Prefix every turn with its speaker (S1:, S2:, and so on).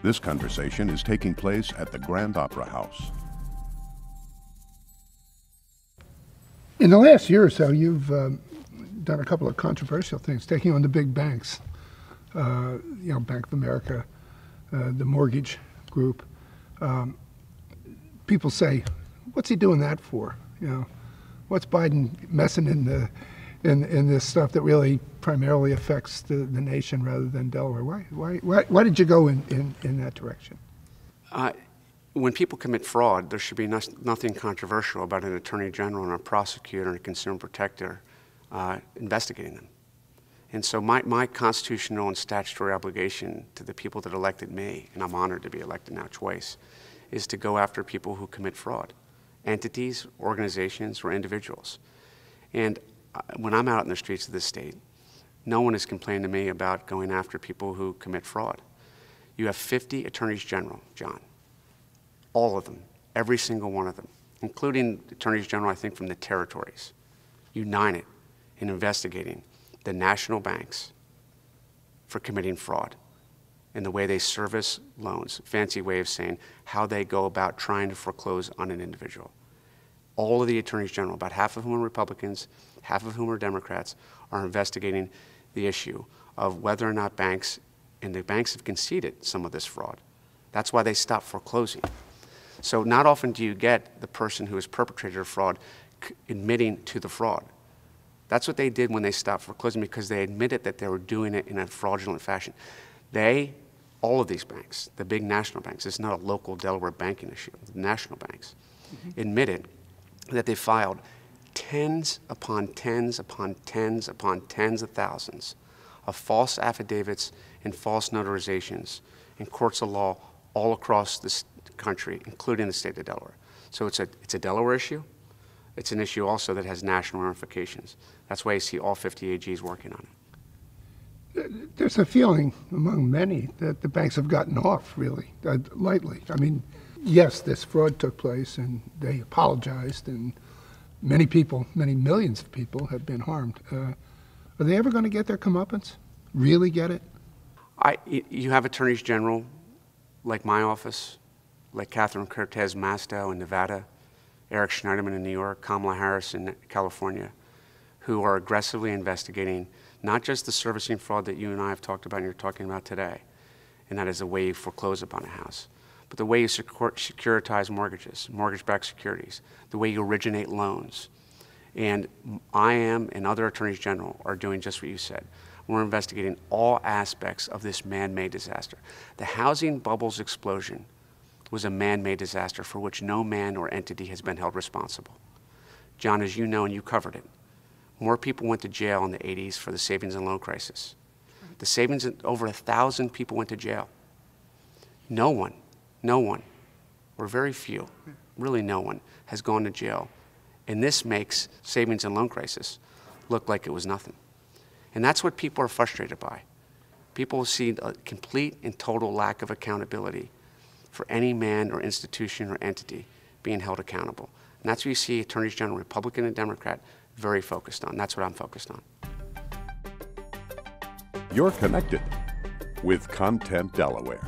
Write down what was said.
S1: This conversation is taking place at the Grand Opera House.
S2: In the last year or so, you've done a couple of controversial things, taking on the big banks, Bank of America, the mortgage group. People say, what's he doing that for? What's Biden messing in this stuff that really primarily affects the nation rather than Delaware? Why did you go in that direction?
S3: When people commit fraud, there should be nothing controversial about an attorney general and a prosecutor and a consumer protector investigating them. And so my constitutional and statutory obligation to the people that elected me, and I'm honored to be elected now twice, is to go after people who commit fraud, entities, organizations, or individuals. And when I'm out in the streets of this state, no one has complained to me about going after people who commit fraud. You have 50 attorneys general, John. All of them, every single one of them, including attorneys general, I think, from the territories, united in investigating the national banks for committing fraud and the way they service loans, fancy way of saying how they go about trying to foreclose on an individual. All of the attorneys general, about half of whom are Republicans, half of whom are Democrats, are investigating the issue of whether or not banks, and the banks have conceded some of this fraud. That's why they stopped foreclosing. So not often do you get the person who has perpetrated a fraud admitting to the fraud. That's what they did when they stopped foreclosing, because they admitted that they were doing it in a fraudulent fashion. All of these banks, the big national banks, it's not a local Delaware banking issue, the national banks, admitted that they filed tens upon tens upon tens upon tens of thousands of false affidavits and false notarizations in courts of law all across this country, including the state of Delaware. So it's a Delaware issue. It's an issue also that has national ramifications. That's why you see all 50 AGs working on it.
S2: There's a feeling among many that the banks have gotten off really lightly. I mean, yes, this fraud took place and they apologized, and many people, many millions of people have been harmed. Are they ever going to get their comeuppance? Really get it?
S3: You have attorneys general like my office, like Catherine Cortez Masto in Nevada, Eric Schneiderman in New York, Kamala Harris in California, who are aggressively investigating not just the servicing fraud that you and I have talked about and you're talking about today, and that is the way you foreclose upon a house, but the way you securitize mortgages, mortgage-backed securities, the way you originate loans. And I am and other attorneys general are doing just what you said. We're investigating all aspects of this man-made disaster. The housing bubble's explosion was a man-made disaster for which no man or entity has been held responsible. John, as you know, and you covered it, more people went to jail in the 80s for the savings and loan crisis. The savings, over 1,000 people went to jail. No one, or very few, really no one, has gone to jail. And this makes savings and loan crisis look like it was nothing. And that's what people are frustrated by. People see a complete and total lack of accountability for any man or institution or entity being held accountable. And that's what you see attorneys general, Republican and Democrat, very focused on. That's what I'm focused on.
S1: You're connected with Content Delaware.